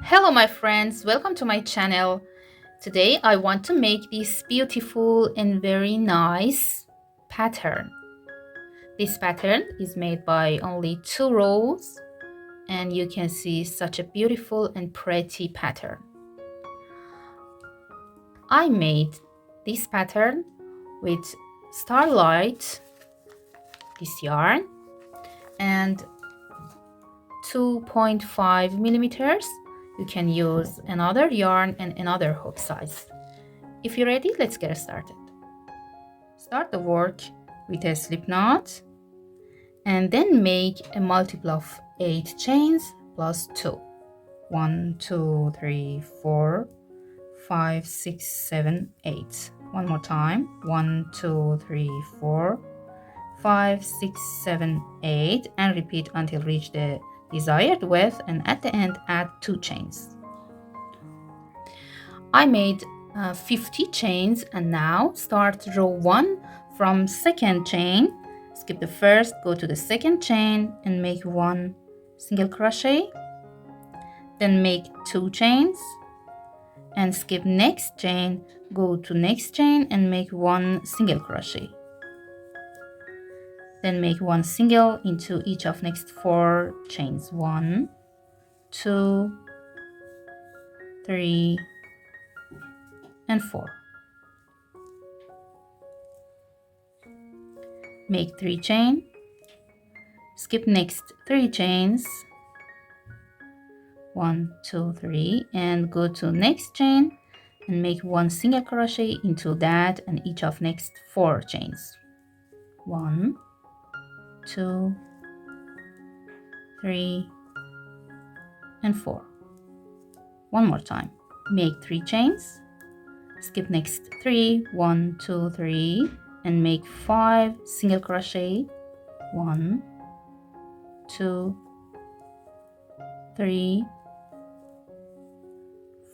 Hello my friends, welcome to my channel. Today I want to make this beautiful and very nice pattern. This pattern is made by only 2 rows and you can see such a beautiful and pretty pattern. I made this pattern with Starlight, this yarn, and 2.5 millimeters. You can use another yarn and another hook size. If you're ready, let's get started. Start the work with a slip knot and then make a multiple of 8 chains plus 2. 1, 2, 3, 4, 5, 6, 7, 8. One more time. 1, 2, 3, 4, 5, 6, 7, 8, and repeat until reach the desired width, and at the end add 2 chains. I made 50 chains, and now start row 1 from second chain. Skip the first, go to the second chain and make 1 single crochet, then make 2 chains and skip next chain, go to next chain and make 1 single crochet. Then make 1 single into each of next 4 chains. 1, 2, 3, and 4. Make 3 chain, skip next 3 chains, 1, 2, 3, and go to next chain and make 1 single crochet into that and each of next 4 chains. 1, 2, 3, and 4. One more time. Make 3 chains, skip next 3, 1, 2, 3, and make 5 single crochet. 1, 2, 3,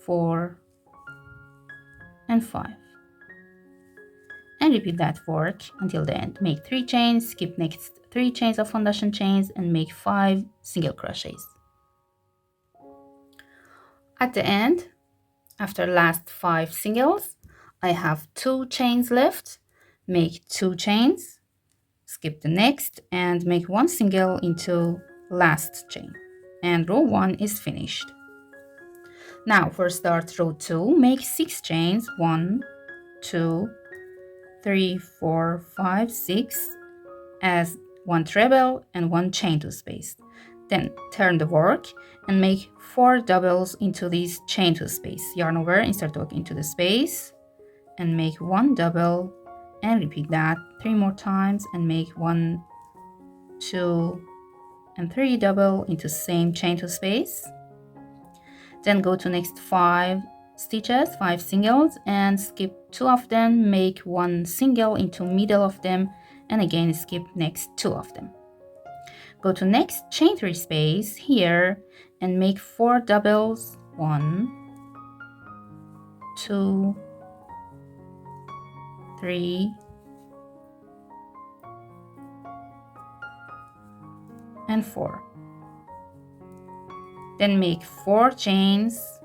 4, and 5. And repeat that work until the end. Make 3 chains, skip next 3 chains of foundation chains and make 5 single crochets. At the end, after last 5 singles, I have 2 chains left. Make 2 chains, skip the next and make 1 single into last chain, and row 1 is finished. Now for start row 2, make 6 chains. 1, 2, 3, 4, 5, 6, as 1 treble and 1 chain to space. Then turn the work and make 4 doubles into this chain to space. Yarn over, insert hook into the space and make 1 double, and repeat that 3 more times and make 1, 2, and 3 double into same chain to space. Then go to next 5 stitches, 5 singles, and skip 2 of them, make 1 single into middle of them, and again skip next 2 of them. Go to next chain 3 space here and make 4 doubles. 1, 2, 3, and 4. Then make 4 chains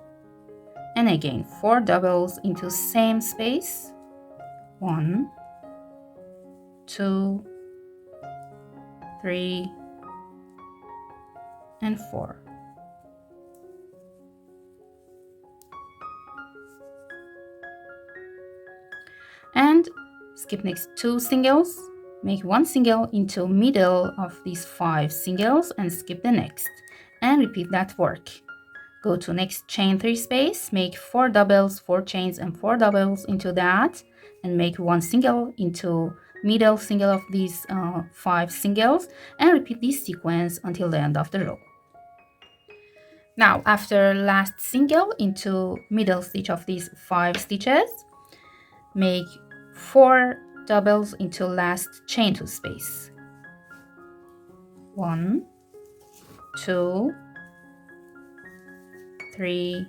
and again 4 doubles into same space. 1, 2, 3, and 4. And skip next 2 singles, make 1 single into middle of these 5 singles and skip the next, and repeat that work. Go to next chain 3 space, make 4 doubles, 4 chains and 4 doubles into that, and make 1 single into middle single of these 5 singles, and repeat this sequence until the end of the row. Now after last single into middle stitch of these 5 stitches, make 4 doubles into last chain to space. 1, 2, 3,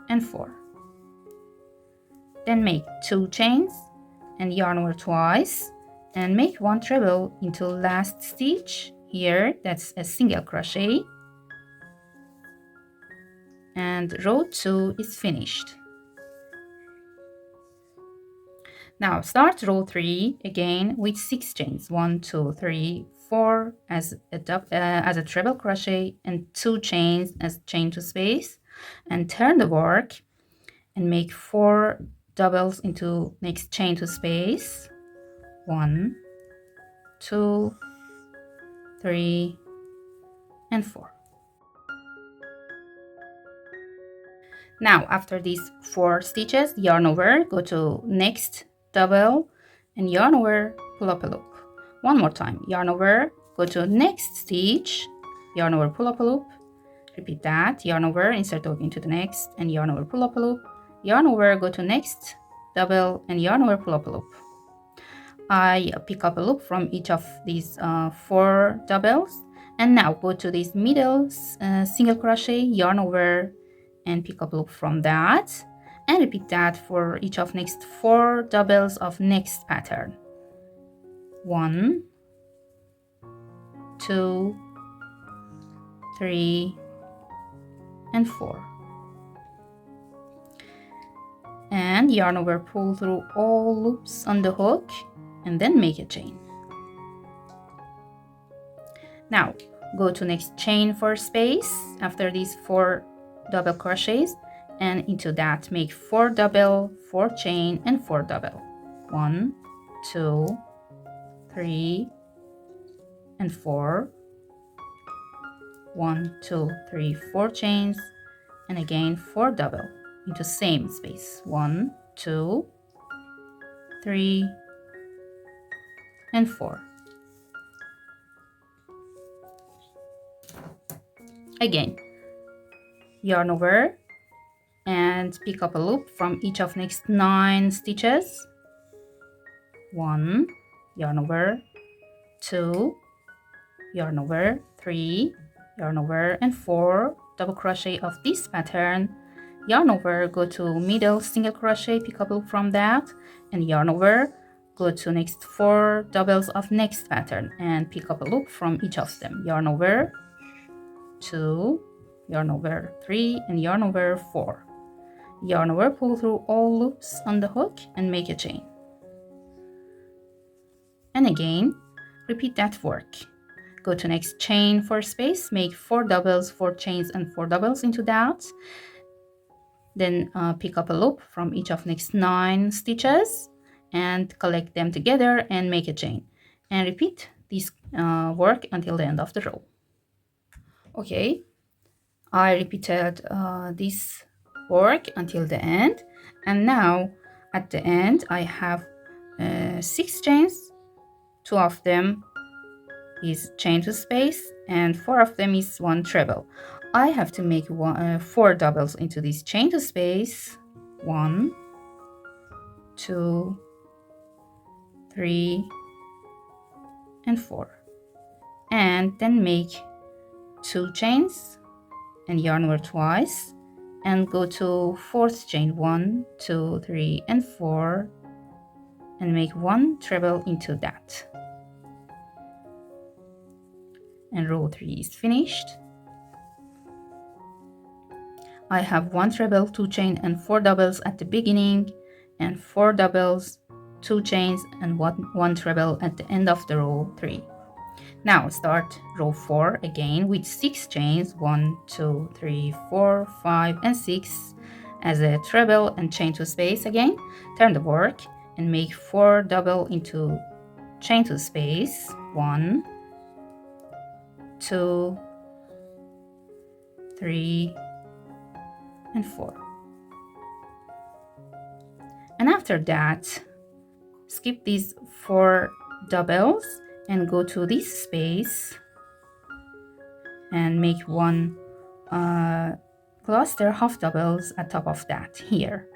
and 4. Then make 2 chains and yarn over twice and make 1 treble into last stitch here, that's a single crochet, and row 2 is finished. Now start row 3 again with 6 chains, 1, 2, 3, 4 as a treble crochet and 2 chains as chain to space, and turn the work and make 4 doubles into next chain to space, 1, 2, 3, and 4. Now after these 4 stitches, yarn over, go to next double and yarn over, pull up a loop. One more time, yarn over, go to next stitch, yarn over, pull up a loop. Repeat that, yarn over, insert hook into the next and yarn over, pull up a loop. Yarn over, go to next double and yarn over, pull up a loop. I pick up a loop from each of these 4 doubles, and now go to this middle single crochet, yarn over and pick up a loop from that, and repeat that for each of next 4 doubles of next pattern. 1, 2, 3, and 4. And yarn over, pull through all loops on the hook and then make a chain. Now go to next chain for space after these 4 double crochets, and into that make 4 double, 4 chain and 4 double. 1, 2, 3, and 4. 1, 2, 3, 4 chains, and again 4 double into same space. 1, 2, 3, and 4. Again, yarn over and pick up a loop from each of next 9 stitches. 1, yarn over, 2, yarn over, 3, yarn over, and 4 double crochet of this pattern. Yarn over, go to middle single crochet, pick up a loop from that, and yarn over, go to next 4 doubles of next pattern and pick up a loop from each of them. Yarn over, 2, yarn over, 3, and yarn over, 4. Yarn over, pull through all loops on the hook and make a chain. And again, repeat that work. Go to next chain for space, make 4 doubles, 4 chains and 4 doubles into that. Then pick up a loop from each of next 9 stitches and collect them together and make a chain. And repeat this work until the end of the row. Okay, I repeated this work until the end, and now at the end I have 6 chains. 2 of them is chain to space and 4 of them is 1 treble. I have to make 4 doubles into this chain to space. 1, 2, 3, and 4, and then make 2 chains and yarn over twice and go to 4th chain, 1, 2, 3, and 4, and make 1 treble into that. And row 3 is finished. I have 1 treble, 2 chain and 4 doubles at the beginning, and 4 doubles, 2 chains and 1 treble at the end of the row 3. Now start row 4 again with 6 chains, 1, 2, 3, 4, 5, and 6 as a treble and chain to space again. Turn the work and make 4 double into chain to space. 1, 2, 3, and 4. And after that, skip these 4 doubles and go to this space and make 1 cluster half doubles at top of that here.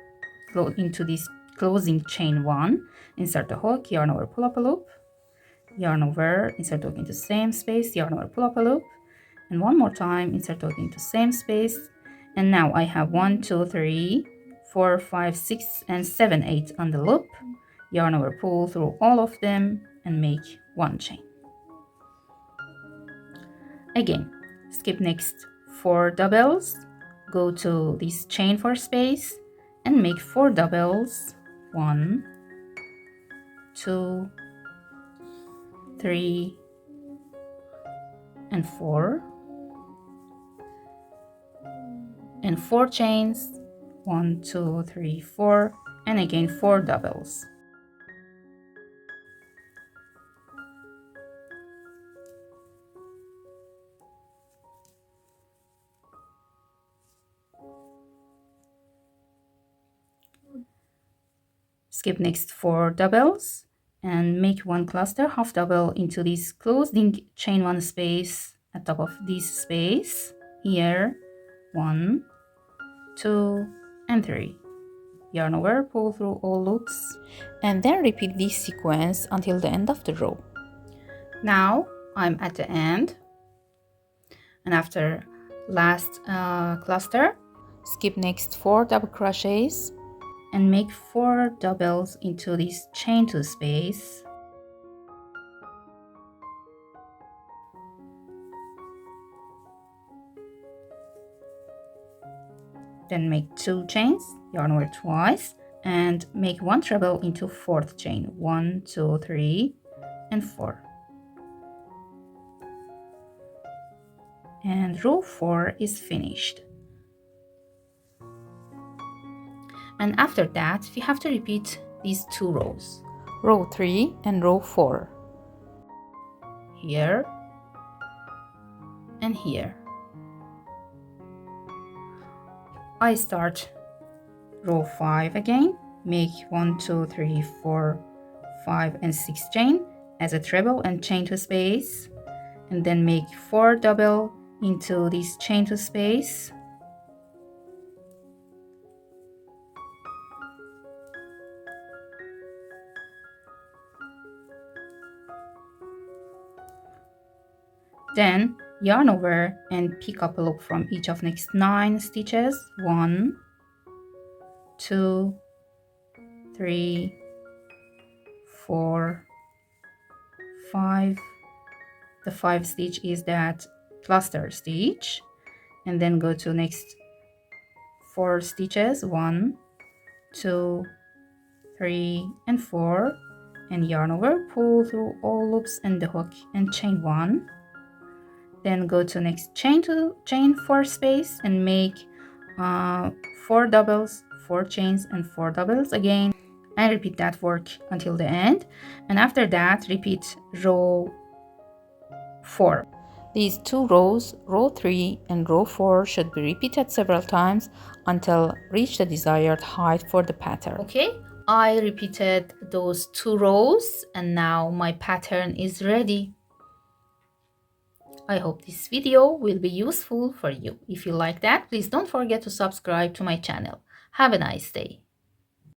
Go into this closing chain 1, insert the hook, yarn over, pull up a loop, yarn over, insert hook into same space, yarn over, pull up a loop, and one more time, insert hook into same space. And now I have 1, 2, 3, 4, 5, 6, and 7, 8 on the loop. Yarn over, pull through all of them and make 1 chain. Again, skip next 4 doubles, go to this chain 4 space and make 4 doubles. 1, 2, 3, and 4, and 4 chains. 1, 2, 3, 4, and again 4 doubles. Skip next 4 doubles and make 1 cluster half double into this closing chain 1 space at top of this space. Here 1, 2, and 3. Yarn over, pull through all loops, and then repeat this sequence until the end of the row. Now I'm at the end, and after last cluster, skip next 4 double crochets and make 4 doubles into this chain 2 space. Then make 2 chains, yarn over twice, and make 1 treble into 4th chain. 1, 2, 3, and 4. And row 4 is finished. And after that, we have to repeat these 2 rows. Row 3 and row 4. Here and here. I start row 5 again, make 1, 2, 3, 4, 5, and 6 chain as a treble and chain 2 space, and then make 4 double into this chain 2 space. Then yarn over and pick up a loop from each of next 9 stitches. 1, 2, 3, 4, 5. The 5th stitch is that cluster stitch, and then go to next 4 stitches. 1, 2, 3, and 4, and yarn over, pull through all loops and the hook and chain 1. Then go to next chain 4 space and make 4 doubles, 4 chains, and 4 doubles again, and repeat that work until the end. And after that, repeat row 4. These 2 rows, row 3 and row 4, should be repeated several times until reach the desired height for the pattern. Okay, I repeated those 2 rows and now my pattern is ready. I hope this video will be useful for you. If you like that, please don't forget to subscribe to my channel. Have a nice day.